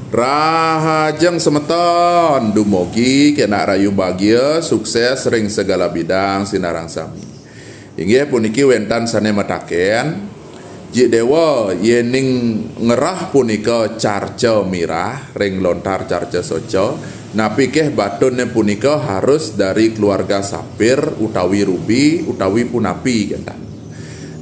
Rahajeng semeton dumugi kena rayu bahagia sukses ring segala bidang sinarang sami. Inggih puniki wentan sane metaken Jik dewa yening ngerah punika carca mirah ring lontar carca soco. Napi keh batune punika harus dari keluarga sapir utawi rubi utawi punapi kentan.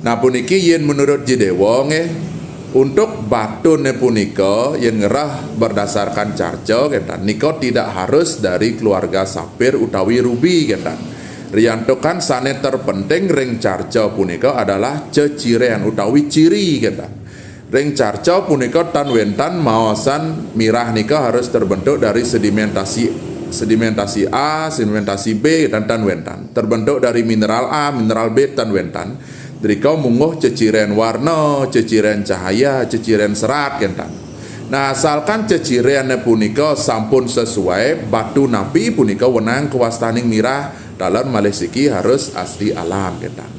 Nah puniki yen menurut Jidewa nggih untuk batune punika yen ngerah berdasarkan carca kentan nika tidak harus dari keluarga sapir utawi rubi kentan. Riyantokan sane terpenting ring carca punika adalah ceciren utawi ciri kentan. Ring carca punika tan wentan maosan mirah nika harus terbentuk dari sedimentasi A, sedimentasi B dan tan wentan. Terbentuk dari mineral A, mineral B tan wentan. Drika munguh ceciren warna, ceciren cahaya, ceciren serat kentan. Nah asalkan ceciren punika sampun sesuai batu napi punika wenang kewastaning mirah dalam malesiki harus asli alam kentan.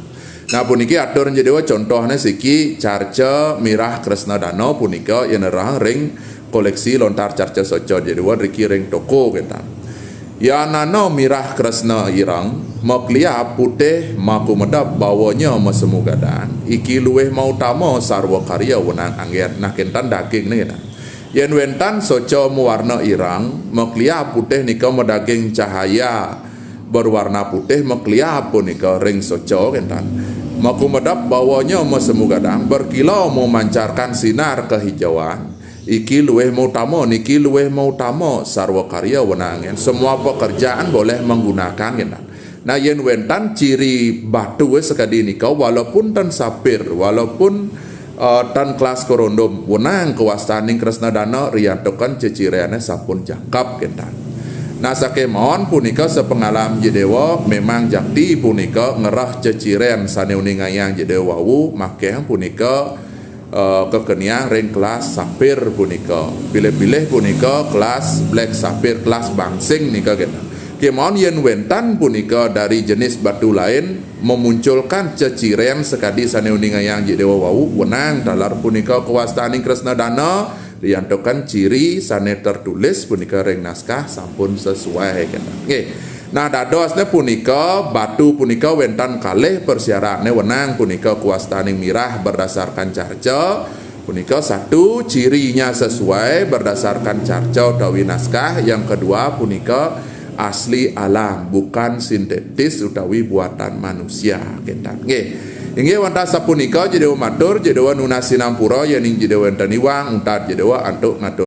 Nah puniki atur Jidewa contohnya siki carca mirah Kresna Dana punika yen nerang ring koleksi lontar carca soco Jidewa riki ring toko kentan. Ya nano mirah Kresna irang moklia putih maku medap bawanya mesemu gadang iki luweh mau tamo sarwa karya wenang angger. Nah kentan daging nih kentan. Yen wentan soco mewarna irang moklia putih nika medaging cahaya berwarna putih meklia punika ring soco kentan. Maku medap bawanya mesemu gadang berkilau memancarkan sinar kehijauan. Iki luweh mau tamo niki luweh mau tamo sarwa karya wenangen. Semua pekerjaan boleh menggunakan kentan. Nah yen wentan ciri batu sekadi nika walaupun tan sapir walaupun tan kelas korondom wenang kewastaning Kresna Dana riyantokan ceciriane sampun jangkap kentan. Nah sakemon punika sepengalam Jidewa memang jakti punika ngerah ceciren saneuning-ayang Jidewa wu makeh punika kekeniang ring kelas sapir punika. Pilih-pilih punika kelas black sapir kelas bangsing nika kita. Kemon yen wentan punika dari jenis batu lain memunculkan ceciren sekadi saneuning-ayang Jidewa wu wenang dalar punika kewastaning Kresna Dana riyantokan ciri sane tertulis punika ring naskah sampun sesuai kentan. Nggih. Nah dadosne punika batu punika wentan kalih persiaranne wenang punika kuastaning mirah berdasarkan carca punika satu cirinya sesuai berdasarkan carca utawi naskah. Yang kedua punika asli alam bukan sintetis utawi buatan manusia kentan. Nggih. Inggih wonten sapunika Jidewa matur Jidewa nunasi nampura yening Jidewa enten iwang untat Jidewa antuk ngatur